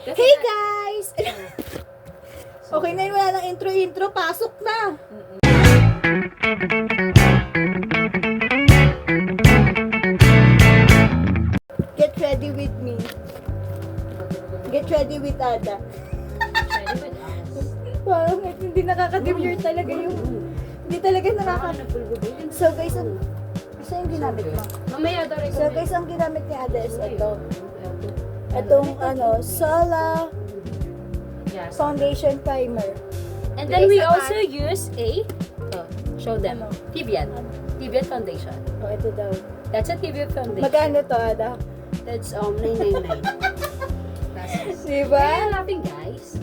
Hey guys! Okay na yun, wala nang intro-intro, pasok na! Get ready with me. Get ready with Ada. Parang hindi nakaka-demure talaga yung... Hindi talaga So guys, isa yung ginamit mo. Mamaya daw rin. So guys, ang ginamit ni Ada is ito. Itong Sola Yes. Foundation Primer. And then we also use a, show them, Ano? Tibian. Tibian foundation. Oh, ito daw. That's a Tibian foundation. Magkano to, Ada? That's 999. Diba? Kaya laughing guys.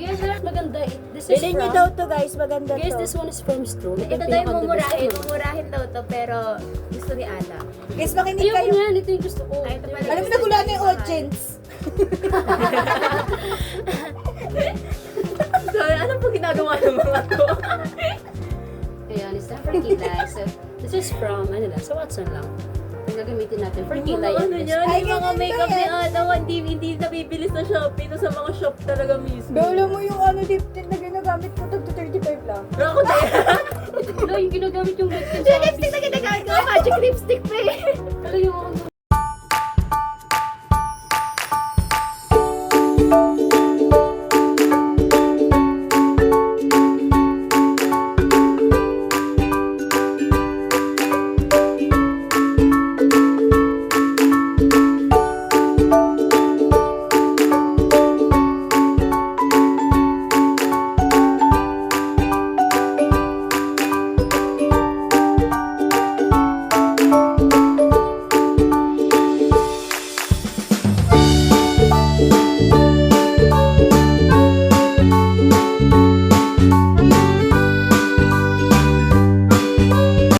Yes, maganda. This is Bilhin niyo from, daw to guys, maganda guys, to. this one is from Stroll. Ito daw yung mumurahin daw to, pero gusto ni Ana. Guys, makinig Ayun kayo. nga, ito yung gusto ko. Ay, ito pala. Alam mo, nagulaan na yung audience. So, ano po ginagawa ng mga to? Ayan, it's not for kilay. So, this is from, sa Watson lang. Ang gagamitin natin for kilay. Ano niya? Ay, Yung mga ganyan makeup ba ni yan? Ana, hindi nabibilis sa Shopee. No, sa mga shop talaga mismo. Alam mo yung lip tint na ginagamit ko, tag 35 lang. Ako tayo. No, yung ginagamit yung lipstick Yung lipstick na ginagamit ko, magic lipstick pa eh. Pero yung ako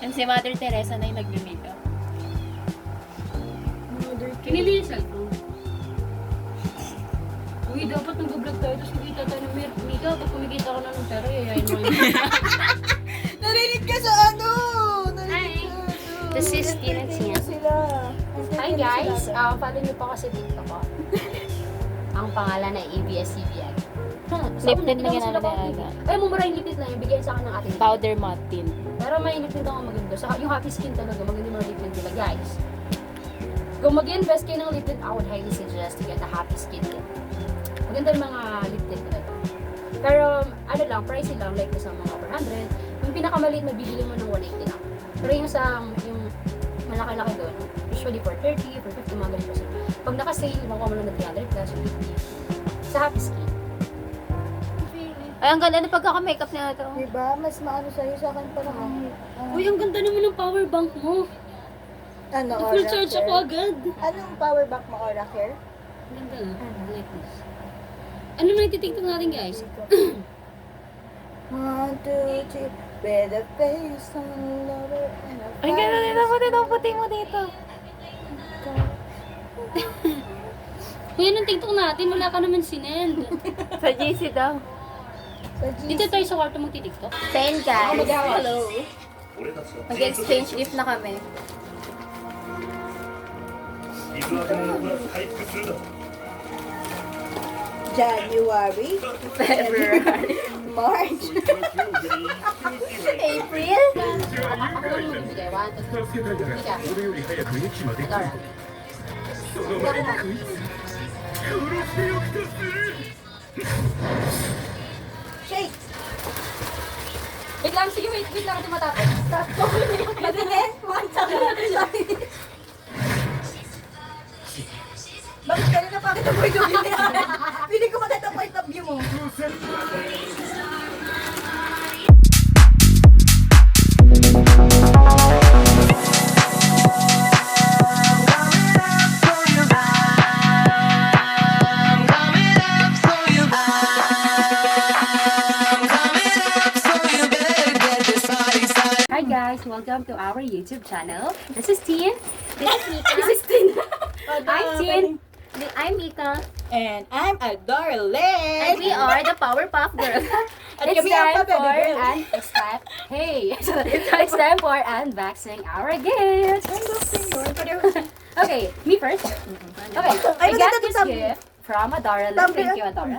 Yung si Mother Teresa na yung nagme-makeup. Kinili yung cellphone. Uy, dapat nag-vlog tayo, tapos kumita tayo ng Mika, pag kumikita ko na ng pera, yayain mo yun. Narinig ka sa Hi. Narinig This is Tina Tina. Sila. Hi guys, follow niyo pa kasi TikTok ko. Ang pangalan ay ABS-CBN. Lip tint na ginamit ni Aga. Ay, mumura yung lip tint lang, yung bigyan sa akin ng ating Powder matte tint. Pero may lip tint ako maganda. Saka yung happy skin talaga, maganda yung mga lip tint nila, guys. Kung mag-invest kayo ng lip tint, I would highly suggest to get a happy skin kit. Maganda yung mga lip tint nila. Pero, ano lang, pricey lang, like sa mga 400. Yung pinakamaliit na bibili mo ng 180 lang. Pero yung sa, yung malaki-laki doon, usually for 30, for 50, mga ganito sila. Pag naka-sale, makuha mo lang na 300 plus, 50. Sa happy skin. Ay, ang ganda na pagkaka-makeup niya ito. Diba? Mas maano sa'yo sa akin parang Uy, ang ganda naman ng power bank mo. ano, Full Aura charge Care? ako agad. Anong power bank mo, Aura Care? Ang ganda na. Like this. Ano na ititiktok natin, guys? 1, 2, 3, with a face on lover and a Ang ganda nito, puti mo dito. Kung yan ang tiktok natin, wala ka naman sinend. Sa GC daw. Dito tayo sa kwarto magtitiktok. 10 guys. Hello. Mag-exchange gift na kami. 水揚げ物が回復するだろう January, February. March, そいつは恐怖に息を April. Ako lang magbibigay. 1, 2, 助けたいなら俺より早く駅まで来るその前にこいつ殺してよくとする shake! Wait lang, sige, wait lang ito matapos. Matingin? Bakit ka rin napakita mo yung point of view niya? Pili ko maganda point of view mo. Hi guys, welcome to our YouTube channel. This is Tien. This is Tin. I'm Tien. I'm Mika. And I'm a darling! And we are the Powerpuff Girls. At It's kami ang time Papa for Girl. Hey, it's time for unboxing our gifts. Unboxing yun. Pareho Okay, me first. Okay, I Ay, got maganda this to gift from Adora. Thank you, Adora.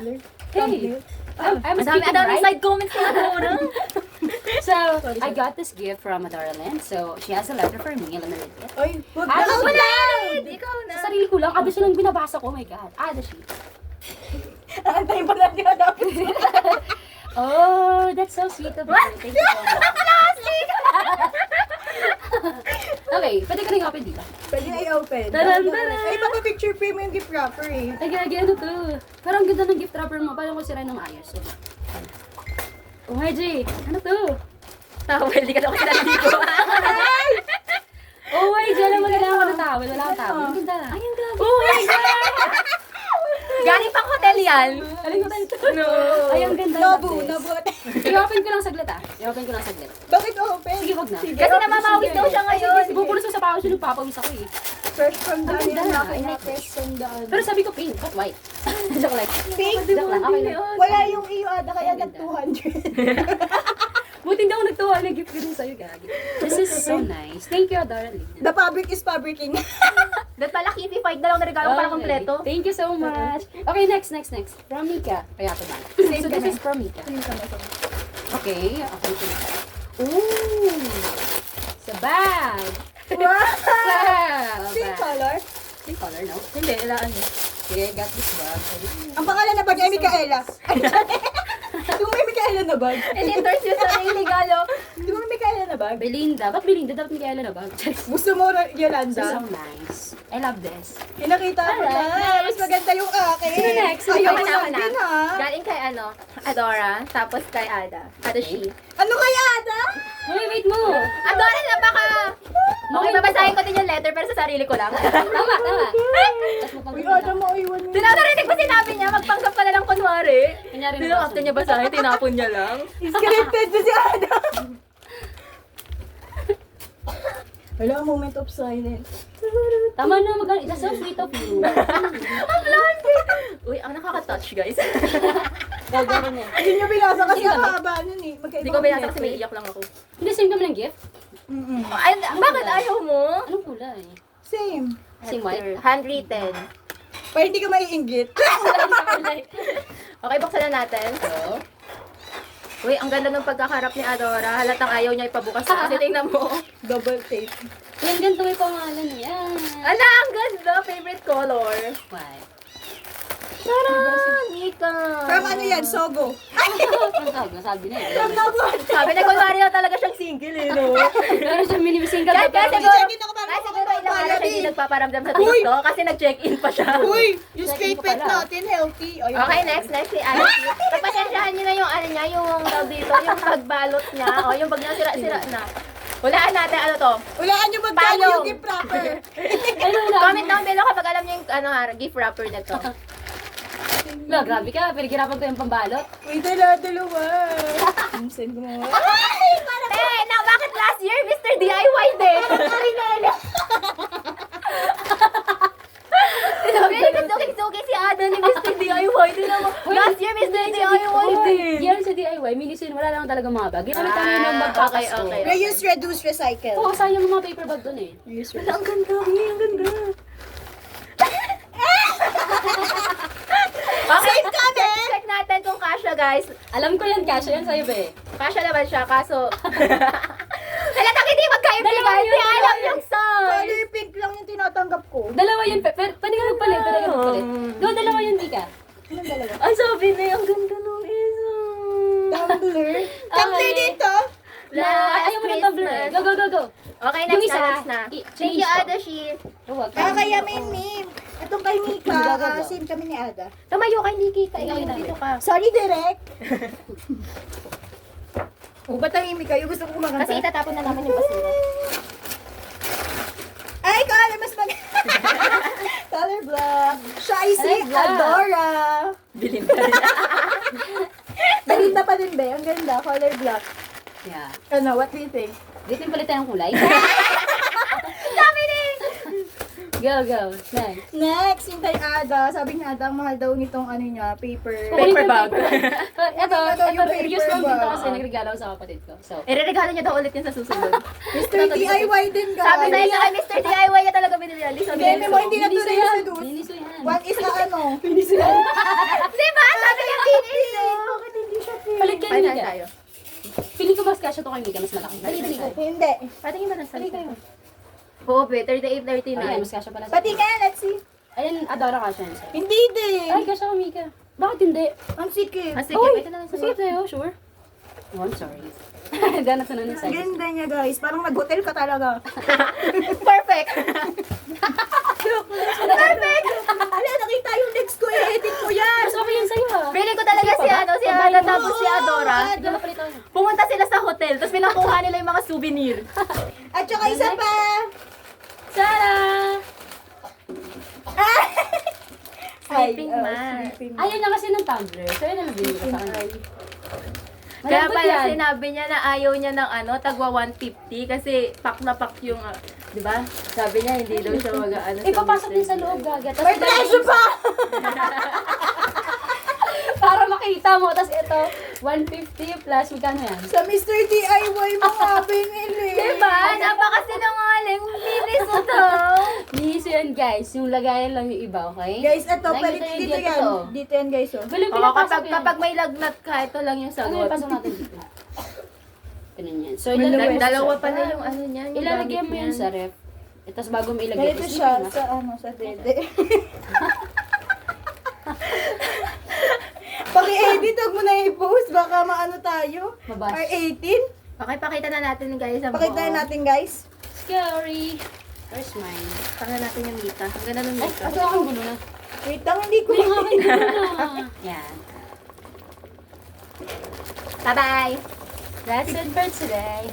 Hey, I'm Ang dami speaking daw ng right. side comments na ano. So, I got this gift from Adora Lynn. So, she has a letter for me. Let me read it. Ay, wag Ah, na. wala! Ikaw na. Sa sarili ko lang. Ada siya lang binabasa ko. Oh my God. Ada siya. Antayin pa lang niya dapat. Oh, that's so sweet of you. Thank you so much. Okay, pwede ka rin open dito. Pwede na i-open. Taran, taran. Ay, papapicture frame mo yung gift wrapper eh. Ay, gagi, ano to? Parang ganda ng gift wrapper mo. Paano ko sirain ng ayos? Oh, my G. Ano to? Tawel, di ka daw kasi nandito. Oh, my G. Alam mo, kailangan ko ng towel. Wala akong towel. Ang ganda. Ay, ang grabe. Oh, my God. Galing pang hotel yan. Aling ko tayo ito. No. Ay, ang ganda. Nobu, Love this. nobu. I-open ko lang saglit ah. I-open ko lang saglit. Bakit open? Sige, wag na. Kasi namamawis daw siya ngayon. Pupulos ko sa pao siya, nagpapawis ako eh. Fresh from the Ang ganda. ano, I like fresh from the ano. Pero sabi ko pink, but white. Joke lang. Pink? Joke lang, okay lang. Wala yung iyo ada kaya Ang nag ganda. 200. Buti hindi ako nagtuwa, nag-gift ko din sa'yo, Gagi. This is so nice. Thank you, darling. The fabric is fabricing. Dahil pala Kitty Fight na lang na regalo para kompleto. Thank you so much. Okay, next. From Mika. Kaya ito ba? So this is from Mika. Okay, okay ko na. Ooh! Sa bag! Wow! Sa Same bag. color. Same color, no? Hindi, ilaan niya. Okay, I got this bag. Ang pangalan na bag ay Micaela. Di mo may Micaela na bag? In-endorse yun sa may regalo. Di mo may Micaela na bag? Belinda. Ba't Belinda? Dapat Mikaela na bag. Gusto mo This is Yolanda? so nice. I love this. Pinakita ko na. Alright, Mas maganda yung akin. Sino next? Ayaw Ako mo na, ako lang na. din ha. Galing kay ano, Adora, tapos kay Ada. Ada she. Ano kaya Ada? Wait mo! Adora na baka! Okay, babasahin ko din yung letter pero sa sarili ko lang. Tama. Tapos Uy, Ada mo iwan mo. Tinatarinig ko sinabi niya, magpanggap ka na lang kunwari. Kunyari Pero after niya basahin, tinapon niya lang. Scripted na si Ada. Wala, moment of silence. Tama na, that's so sweet of you. Ang blondie! Uy, ang nakaka-touch guys. Gagawin mo. Hindi nyo binasa kasi Hindi ang kami. haba nun eh. Magkaiba Hindi ko binasa kasi kami. may iyak lang ako. Hindi, same kami ng gift? Ay, bakit ayaw mo? Anong kulay? Same. Same white? Handwritten. Para hindi ka maiinggit. Okay, buksan na natin. So, Uy, ang ganda ng pagkakarap ni Adora. Halatang ayaw niya ipabukas na. Kasi tingnan mo. Double tape. yan ganito may pangalan yan. Ala, ang ganda. Favorite color. White. Tara, Mika. From ano yan? Sogo. Sabi na eh. From Nabon. Sabi na kunwari na talaga siyang single eh, no? Pero siya mini-single Kaya pero siguro, Check-in ako para kaya siguro ilang makapagpapala araw siya eh. hindi nagpaparamdam sa Uy! TikTok kasi nag-check-in pa siya. Uy, yung Checking straight ko pet pala. natin, healthy. Ayun. Okay, next si Alex. Pagpasensyahan niyo na yung ano niya, yung tawag dito, yung pagbalot niya. O, yung bag niya sira-sira na. Hulaan natin, ano to? Ulaan nyo magkano Paano? yung gift wrapper. Comment down below kapag alam niyo yung ano, gift wrapper na to. La, grabe ka. Pinaghirapan ko yung pambalot. Uy, dalawa. Send mo. Bakit last year, Mr. DIY din? Very suki-suki si Ada ni Mr. DIY. Tingnan mo, last year, Mr. DIY din. Yan sa DIY. Minisin. Wala lang talaga mga bag. Ginamit kami ng magpapasko. okay. Reuse, reduce, recycle. Oo, sayang yung mga paper bag dun eh. Reuse, Wala, ang ganda. Ang ganda. Okay, check natin kung kasha, guys. Alam ko yan, Kasha. Yan sa'yo, be. Kasha naman siya, kaso... Halatang hindi Dalawa magkaibigan. yun, Hindi alam dalawa yung size. Color pink lang yung tinatanggap ko. Dalawa yun. Pwede ka magpalit. Pwede ka magpalit. Doon, dalawa yun, Mika. Anong dalawa? Ay, sabi na ang ganda nung isa. Tumbler. Tumbler dito. Ayaw mo ng tumbler eh. Go, go, go, go. Okay, Yung next isa, na, next na. Thank change you, ko. Ada Shi. Huwag. Kaya may meme. Itong kay Mika, same kami ni Ada. Tumayo kay Nikki. Ikaw Ikaw, dito ka. Sorry, Direk. Ba't tahimik kayo? Gusto ko kumakanta. Kasi itatapon na naman yung basura. Ay, color mas mag... color black. Siya ay si Color black. Adora. Bilin ka rin. Maganda pa din ba? Ang ganda, color black. Yeah. Ano, what do you think? Dito yung palitan ng kulay. Go, go. Next. Next, yung kay Ada. Sabi ni Ada, ang mahal daw nitong ano niya, paper. Paper bag. Ito, yung reviews paper lang dito bag. kasi nagregalo ko sa kapatid ko. So, Ireregalo niya daw ulit yun sa susunod. Mr. DIY din guys. Sabi na yun kay Mr. DIY niya talaga binili yan. Di sabi Hindi niya. mo, hindi na to reseduce. Pinisuyan. One is na ano. Di ba? Sabi niya finish. Bakit hindi siya Palit kayo, Paano Mika. tayo? Feeling ko mas kasya to kay Mika, mas malaki. Dali, dali ko. Hindi. Patingin ba ng salita? Oo, 38-39. Ayan, mas kasya pala. Pati kaya, let's see. Ayan, Adora kasya yun sa'yo. Hindi din. Ay, kasya ka, Mika. Bakit hindi? Ang sikip. Ah, sige, ito na lang Sige sa'yo. sa'yo, sure. Oh, I'm sorry. Ganap na ng size. Ganda niya guys. Parang nag-hotel ka talaga. Perfect! Perfect! Ala, nakita yung legs ko. I-edit ko yan. Mas okay yan sa'yo ah. Feeling ko talaga si ano, si Ada tapos si Adora. Hindi na palit ako. Pumunta sila sa hotel, tapos pinakuha nila yung mga souvenir. At saka isa pa. Tara! Sleeping Ay, mat. sleeping mat. Ayaw niya kasi ng tumbler. So, yun ang nabili ko sa kanya. Kaya Malambot pala yan. sinabi niya na ayaw niya ng ano, tagwa 150 kasi pak na pak yung, di ba? Sabi niya hindi daw siya mag-ano. Ipapasok din sa loob, gaga. May presyo pa! Para makita mo. Tapos ito, 150 plus, magkano yan? Sa Mr. DIY mo nga binili. Diba? Napakasinungaling. Bilis mo to. Niso yan, guys. Yung lagayan lang yung iba, okay? Guys, ito, Nakikita palit niyo dito dito yan. to. Dito yan guys, oh. Galing Oo, pinapasok yan. kapag may lagnat ka, ito lang yung Ano sagot. yung pasok natin dito? Ganun yan. So, ilalagay mo Dalawa sa- pa na yung ano niya. yung Ilalagay gamit mo yan niya. sa ref. Tapos bago mo ilagay. Ganito is siya sleeping mask. sa ano, sa dede. Paki-edit, huwag mo na i-post. Baka maano tayo. Mabas. Or 18. Okay, pakita na natin guys ang Pakita buo. natin guys. Scary. Where's mine? Pakita natin yung Mika. Ang ganda ng Ay, Mika. ito akong gulo na. Wait lang, hindi ko. Yung aking gulo na. Yan. Bye-bye! That's it for today.